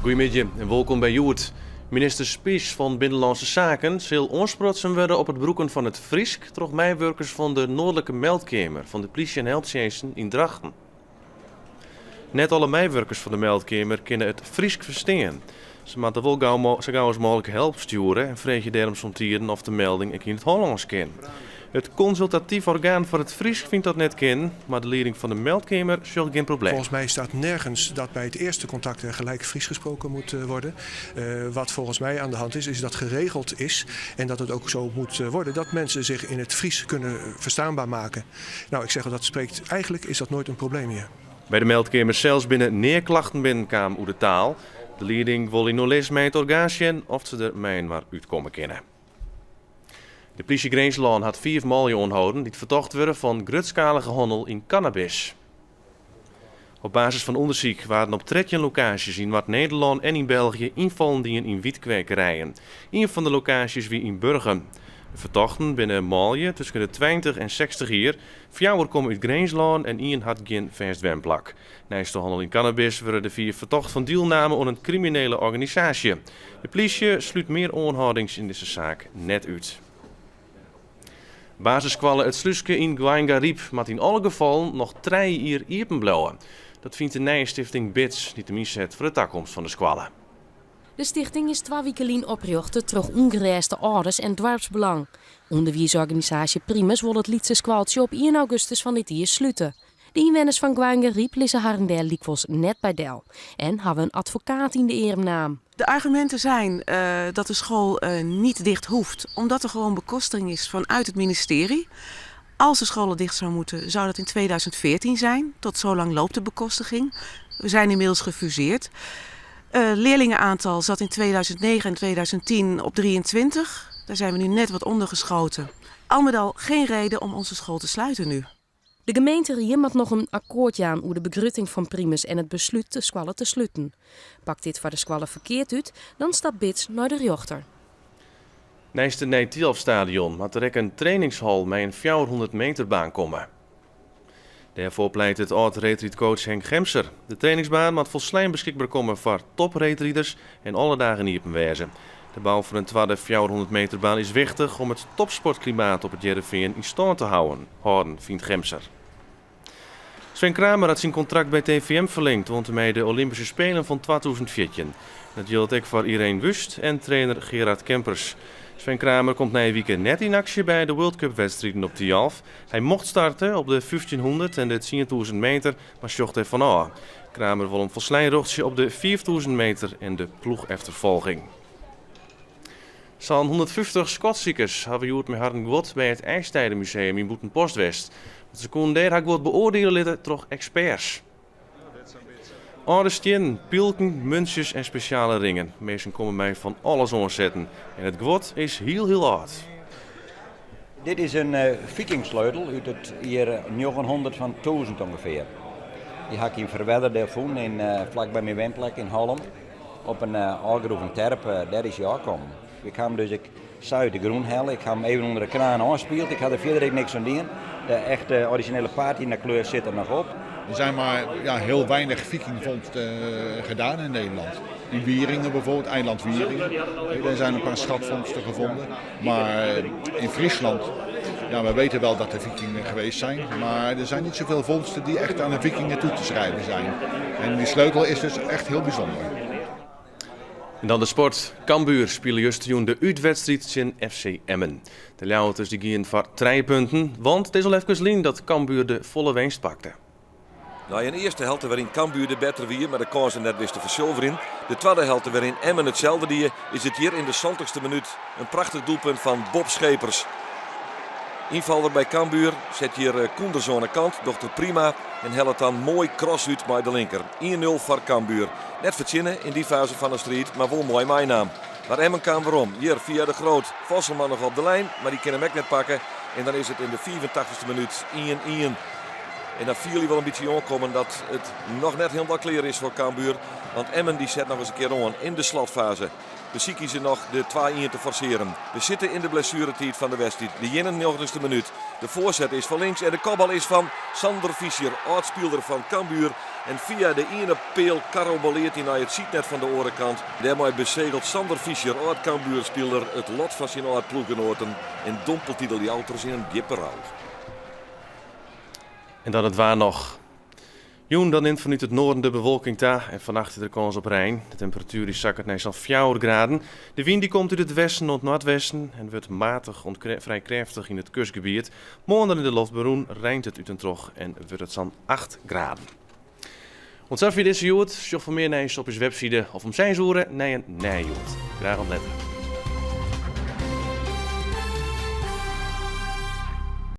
Goedemiddag en welkom bij Joert. Minister Spies van Binnenlandse Zaken zal aansprotsen worden op het broeken van het Friesk door medewerkers van de Noordelijke Meldkamer van de politie en helpdiensten in Drachten. Net alle medewerkers van de Meldkamer kunnen het Friesk verstaan. Ze moeten wel zo gauw als mogelijk hulp sturen en vraag je daarom soms of de melding in het Hollands kan. Het consultatief orgaan voor het Friesk vindt dat net ken, maar de leiding van de Meldkamer zult geen probleem. Volgens mij staat nergens dat bij het eerste contact er gelijk Fries gesproken moet worden. Wat volgens mij aan de hand is dat geregeld is en dat het ook zo moet worden dat mensen zich in het Fries kunnen verstaanbaar maken. Nou, ik zeg dat spreekt, eigenlijk is dat nooit een probleem hier. Bij de Meldkamer zelfs binnen neerklachten binnenkwamen over de taal. De leiding wil in les met het orgaan zien of ze er mij maar uitkomen kunnen. De politie Greenslaan had 4 mannen aangehouden die verdacht worden van grootschalige handel in cannabis. Op basis van onderzoek waren op 13 locaties in Noord-Nederland en in België invallen in wietkwekerijen. Een van de locaties wie in Burgum. De verdachten binnen Malje tussen de 20 en 60 jaar. 4 komen uit Greenslaan en 1 had geen vastwemplak. Naast de handel in cannabis werden de 4 verdacht van deelname aan een criminele organisatie. De politie sluit meer aanhoudings in deze zaak net uit. Basisscholen het Sluiske in Gwaingariep moet in alle gevallen nog 3 jaar open blijven. Dat vindt de Nijstichting BITS niet de minzet voor de toekomst van de scholen. De stichting is 2 weken oprichten terug ongereisde ouders en dwarpsbelang. Onderwijsorganisatie Primus wil het Lietse squaltje op 1 augustus van dit jaar sluiten. De inwoners van Gwaingariep lissen haar en der likvels net bij Del en hebben een advocaat in de eremnaam. De argumenten zijn dat de school niet dicht hoeft, omdat er gewoon bekostiging is vanuit het ministerie. Als de scholen dicht zou moeten, zou dat in 2014 zijn. Tot zo lang loopt de bekostiging. We zijn inmiddels gefuseerd. Leerlingenaantal zat in 2009 en 2010 op 23. Daar zijn we nu net wat ondergeschoten. Al met al geen reden om onze school te sluiten nu. De gemeente Riem moet nog een akkoordje aan over de begrutting van Primus en het besluit de squallen te sluiten. Pakt dit voor de squallen verkeerd uit, dan stapt BITS naar de rechter. Naast het Nijtielf-stadion moet er ook een trainingshal met een 400 meter baan komen. Daarvoor pleit het oud-retreatcoach Henk Gemser. De trainingsbaan moet volslaan beschikbaar komen voor top-retreaters en alle dagen niet op wijze. De bouw van een tweede 400 meter baan is wichtig om het topsportklimaat op het Jereveen in stand te houden, vindt Gemser. Sven Kramer had zijn contract bij TVM verlengd rond de Olympische Spelen van 2014. Dat geldt ook voor Irene Wust en trainer Gerard Kempers. Sven Kramer komt na een weekend net in actie bij de World Cup wedstrijden op de Jalf. Hij mocht starten op de 1500 en de 10.000 meter, maar zocht er van af. Kramer wil een volslijnrochtje op de 4000 meter en de ploegachtervolging. Zo'n 150 Scotsziekers hebben gehoord met Harden Gwot bij het IJstijdenmuseum in Boeten-Postwest. Ze konden daar Gwot beoordelen door experts. Oude stenen, pilken, muntjes en speciale ringen. Meesten komen mij van alles omzetten. En het Gwot is heel oud. Dit is een vikingsleutel uit het jaar 900 van 1000 ongeveer. Die heb ik in Verwedder gevonden, vlakbij mijn woonplek in Holland. Op een aangeroepen terp, daar is hij aangekomen. Ik heb hem dus zuid de groen halen. Ik heb hem even onder de kraan aangespeeld. Ik had er verder niks aan doen. De echte originele patina-kleur zit er nog op. Er zijn maar heel weinig vikingvondsten gedaan in Nederland. In Wieringen bijvoorbeeld, eiland Wieringen. Er zijn een paar schatvondsten gevonden. Maar in Friesland, we weten wel dat er vikingen geweest zijn. Maar er zijn niet zoveel vondsten die echt aan de vikingen toe te schrijven zijn. En die sleutel is dus echt heel bijzonder. En dan de sport. Cambuur spelen juist de uitwedstrijd in FC Emmen. De Ljouwers die gaan voor 3 punten, want het is al even geleden dat Cambuur de volle winst pakte. Nou, in de eerste helft waarin Cambuur de beter weer, maar de kansen net wist te verzilveren. De tweede helft waarin Emmen hetzelfde die is het hier in de 70ste minuut een prachtig doelpunt van Bob Schepers. Invaller bij Cambuur zet hier Koenders aan de kant, dochter prima en helpt dan mooi cross uit bij de linker. 1-0 voor Cambuur. Net verzinnen in die fase van de strijd, maar wel mooi mijn naam. Maar Emmen kan waarom. Hier via de Groot. Vosselman nog op de lijn, maar die kan hem ook net pakken. En dan is het in de 84ste minuut 1-1. En dan viel hij wel een beetje aankomen dat het nog net helemaal klaar is voor Cambuur. Want Emmen die zet nog eens een keer aan in de slotfase. De zie kiezen nog de 2-1 te forceren. We zitten in de blessuretijd van de wedstrijd. De 91ste minuut. De voorzet is van links en de kopbal is van Sander Fischer, oudspeelder van Cambuur. En via de ene peel karrobaleert hij naar het zietnet van de orenkant. Daarmee bezegelt Sander Fischer, oud-Cambuurspeler, het lot van zijn oud-ploegenoten en dompelt hij de auto's in een diepe rouw. En dan het waar nog. Joen, dan neemt vanuit het noorden de bewolking ta en vannacht de kans op regn. De temperatuur die zakken naar zo'n 4 graden. De wind die komt uit het westen tot noordwesten en wordt matig en vrij krachtig in het kustgebied. Morgen in de luchtballon regent het uit en trog en wordt het zo'n 8 graden. Ontzag voor deze joet, zoek voor meer nieuws op je website of om zijn zoeren naar een nijjoet. Graag ontletten.